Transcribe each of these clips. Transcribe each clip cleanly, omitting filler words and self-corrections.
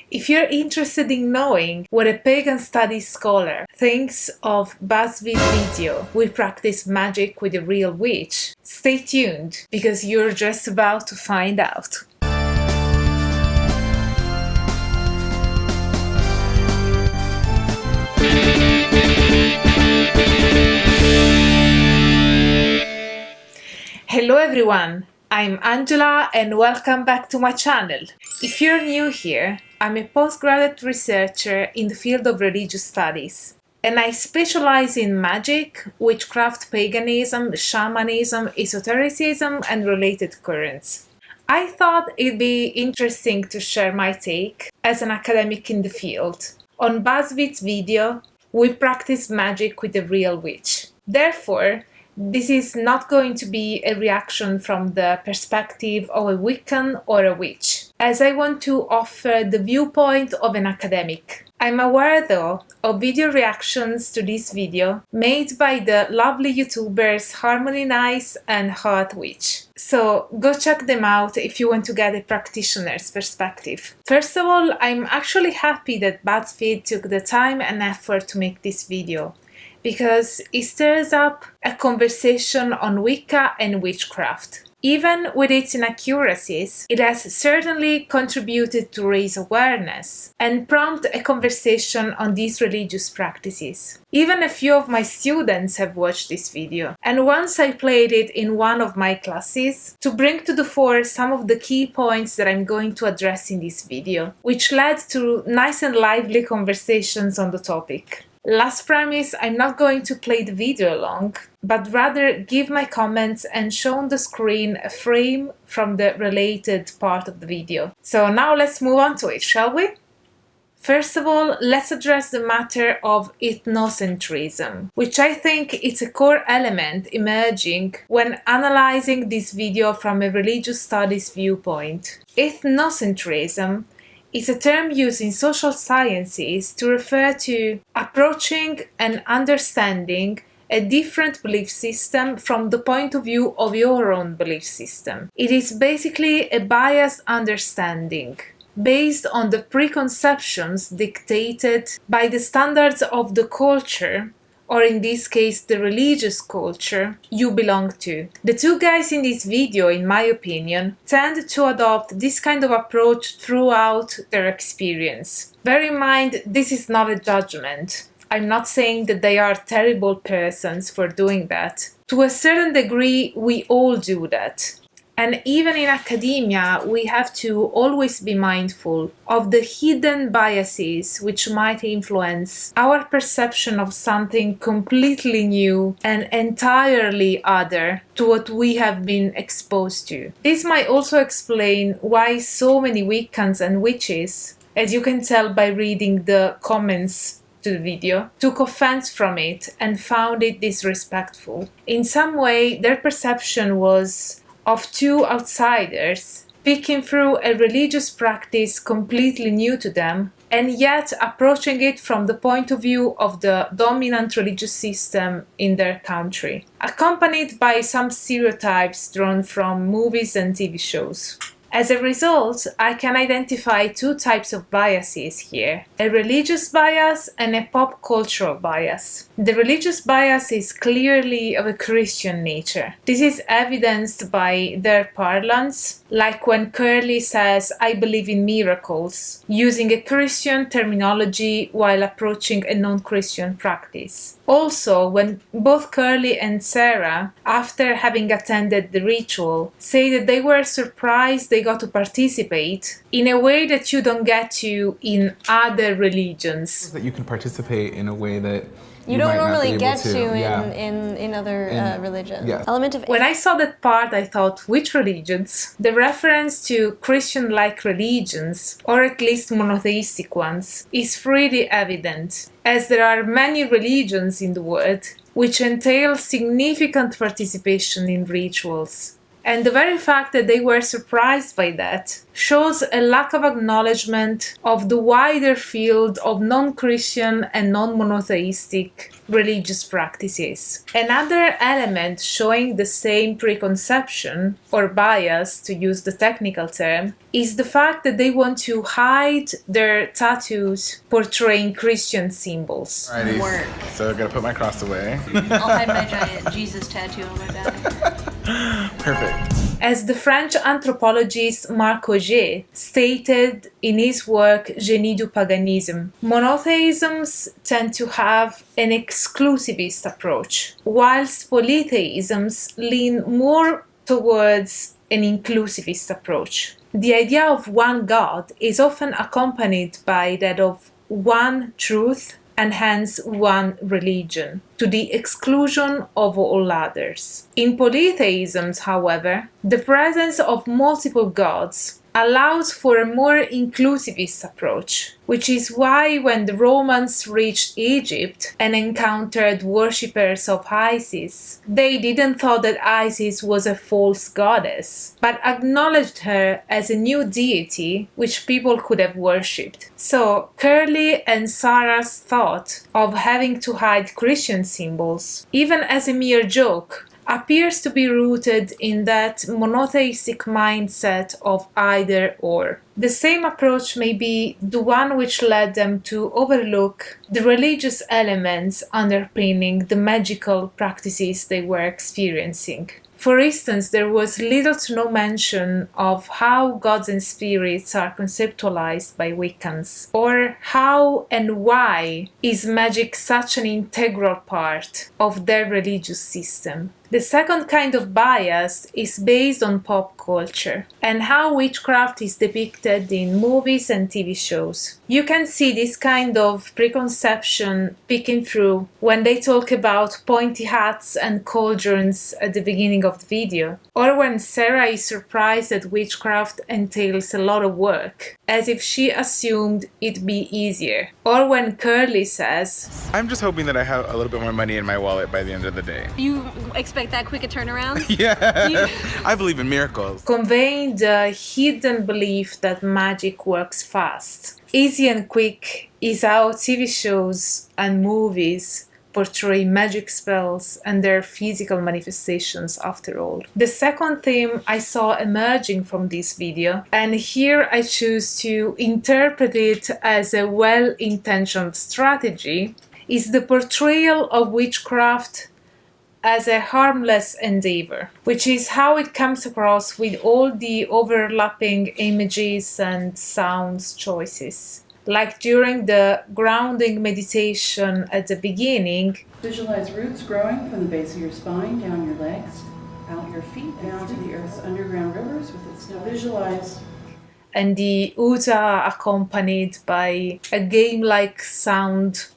If you're interested in knowing what a Pagan Studies Scholar thinks of BuzzFeed video, We Practice Magic with a Real Witch, stay tuned, because you're just about to find out. Hello everyone, I'm Angela and welcome back to my channel. If you're new here, I'm a postgraduate researcher in the field of religious studies, and I specialize in magic, witchcraft, paganism, shamanism, esotericism, and related currents. I thought it'd be interesting to share my take as an academic in the field. On BuzzFeed's video, We Practice Magic with a Real Witch. Therefore, this is not going to be a reaction from the perspective of a Wiccan or a witch, as I want to offer the viewpoint of an academic. I'm aware though of video reactions to this video made by the lovely YouTubers Harmony Nice and Hot Witch. So go check them out if you want to get a practitioner's perspective. First of all, I'm actually happy that BuzzFeed took the time and effort to make this video, because it stirs up a conversation on Wicca and witchcraft. Even with its inaccuracies, it has certainly contributed to raise awareness and prompt a conversation on these religious practices. Even a few of my students have watched this video, and once I played it in one of my classes to bring to the fore some of the key points that I'm going to address in this video, which led to nice and lively conversations on the topic. Last premise, I'm not going to play the video along, but rather give my comments and show on the screen a frame from the related part of the video. So now let's move on to it, shall we? First of all, let's address the matter of ethnocentrism, which I think is a core element emerging when analyzing this video from a religious studies viewpoint. Ethnocentrism is a term used in social sciences to refer to approaching and understanding a different belief system from the point of view of your own belief system. It is basically a biased understanding based on the preconceptions dictated by the standards of the culture, or in this case the religious culture, you belong to. The two guys in this video, in my opinion, tend to adopt this kind of approach throughout their experience. Bear in mind, this is not a judgment. I'm not saying that they are terrible persons for doing that. To a certain degree, we all do that. And even in academia, we have to always be mindful of the hidden biases which might influence our perception of something completely new and entirely other to what we have been exposed to. This might also explain why so many Wiccans and witches, as you can tell by reading the comments to the video, took offense from it and found it disrespectful. In some way, their perception was of two outsiders peeking through a religious practice completely new to them, and yet approaching it from the point of view of the dominant religious system in their country, accompanied by some stereotypes drawn from movies and TV shows. As a result, I can identify two types of biases here: a religious bias and a pop cultural bias. The religious bias is clearly of a Christian nature. This is evidenced by their parlance, like when Curly says, "I believe in miracles," using a Christian terminology while approaching a non-Christian practice. Also, when both Curly and Sarah, after having attended the ritual, say that they were surprised they got to participate in a way that you don't get to in other religions. That you can participate in a way that you don't normally get to yeah. in other religions. Yeah. Element of When I saw that part, I thought, which religions? The reference to Christian-like religions, or at least monotheistic ones, is pretty evident, as there are many religions in the world which entail significant participation in rituals. And the very fact that they were surprised by that shows a lack of acknowledgement of the wider field of non-Christian and non-monotheistic religious practices. Another element showing the same preconception or bias, to use the technical term, is the fact that they want to hide their tattoos portraying Christian symbols. Alrighty, Work. so I gotta put my cross away. I'll hide my giant Jesus tattoo on my back. Perfect. As the French anthropologist Marc Augé stated in his work Génie du paganisme, monotheisms tend to have an exclusivist approach, whilst polytheisms lean more towards an inclusivist approach. The idea of one God is often accompanied by that of one truth and hence one religion, to the exclusion of all others. In polytheisms, however, the presence of multiple gods allows for a more inclusivist approach, which is why when the Romans reached Egypt and encountered worshippers of Isis, they didn't thought that Isis was a false goddess, but acknowledged her as a new deity which people could have worshipped. So Curley and Sarah's thought of having to hide Christian symbols, even as a mere joke, appears to be rooted in that monotheistic mindset of either or. The same approach may be the one which led them to overlook the religious elements underpinning the magical practices they were experiencing. For instance, there was little to no mention of how gods and spirits are conceptualized by Wiccans, or how and why is magic such an integral part of their religious system. The second kind of bias is based on pop culture and how witchcraft is depicted in movies and TV shows. You can see this kind of preconception peeking through when they talk about pointy hats and cauldrons at the beginning of the video, or when Sarah is surprised that witchcraft entails a lot of work, as if she assumed it'd be easier, or when Curly says, I'm just hoping that I have a little bit more money in my wallet by the end of the day. You expect that quick a turnaround? Yeah, I believe in miracles. conveying the hidden belief that magic works fast. Easy and quick is how TV shows and movies portray magic spells and their physical manifestations after all. The second theme I saw emerging from this video, and here I choose to interpret it as a well-intentioned strategy, is the portrayal of witchcraft as a harmless endeavor, which is how it comes across with all the overlapping images and sounds choices. Like during the grounding meditation at the beginning, visualize roots growing from the base of your spine, down your legs, out your feet, down to the earth's underground rivers with its now visualize. and the Uta accompanied by a game-like sound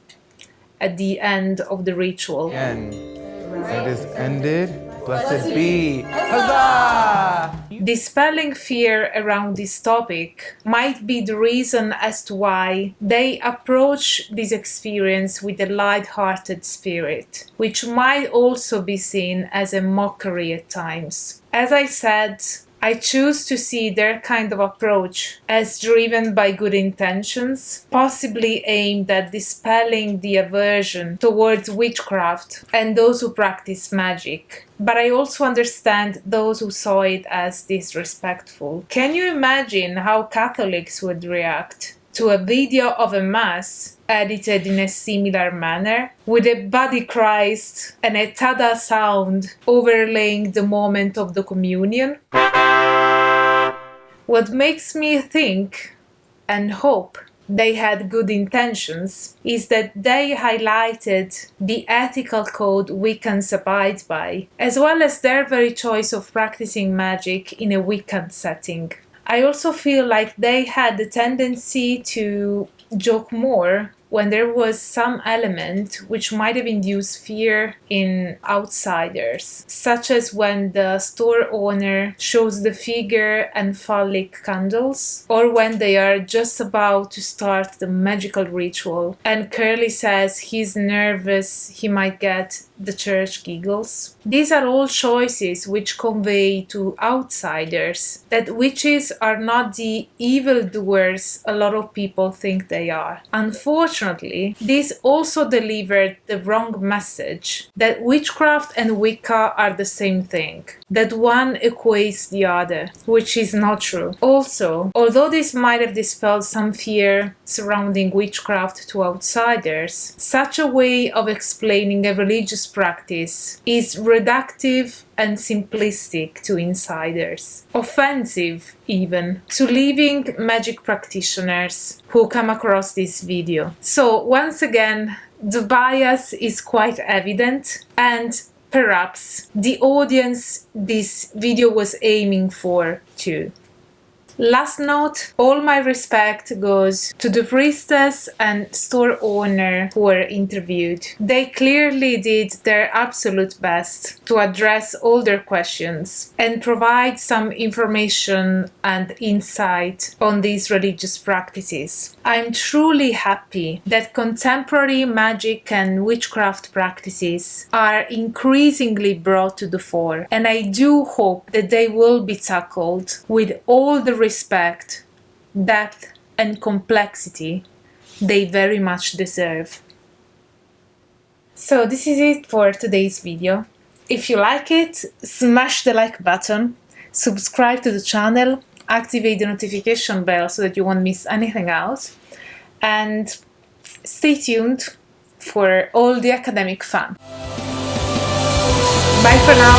at the end of the ritual. And it is ended. Blessed be. Huzzah! Dispelling fear around this topic might be the reason as to why they approach this experience with a light-hearted spirit, which might also be seen as a mockery at times. As I said, I choose to see their kind of approach as driven by good intentions, possibly aimed at dispelling the aversion towards witchcraft and those who practice magic. But I also understand those who saw it as disrespectful. Can you imagine how Catholics would react to a video of a mass edited in a similar manner, with a body Christ and a tada sound overlaying the moment of the communion? What makes me think and hope they had good intentions is that they highlighted the ethical code Wiccans abide by, as well as their very choice of practicing magic in a Wiccan setting. I also feel like they had the tendency to joke more when there was some element which might have induced fear in outsiders, such as when the store owner shows the figure and phallic candles, or when they are just about to start the magical ritual and Curly says he's nervous, he might get the church giggles. These are all choices which convey to outsiders that witches are not the evildoers a lot of people think they are. Unfortunately, this also delivered the wrong message that witchcraft and Wicca are the same thing, that one equates the other, which is not true. Also, although this might have dispelled some fear surrounding witchcraft to outsiders, such a way of explaining a religious practice is reductive and simplistic to insiders, offensive even to living magic practitioners who come across this video. So once again, the bias is quite evident, and perhaps the audience this video was aiming for too. Last note, all my respect goes to the priestess and store owner who were interviewed. They clearly did their absolute best to address all their questions and provide some information and insight on these religious practices. I'm truly happy that contemporary magic and witchcraft practices are increasingly brought to the fore, and I do hope that they will be tackled with all the respect, depth, and complexity they very much deserve. So this is it for today's video. If you like it, smash the like button, subscribe to the channel, activate the notification bell so that you won't miss anything out, and stay tuned for all the academic fun. Bye for now.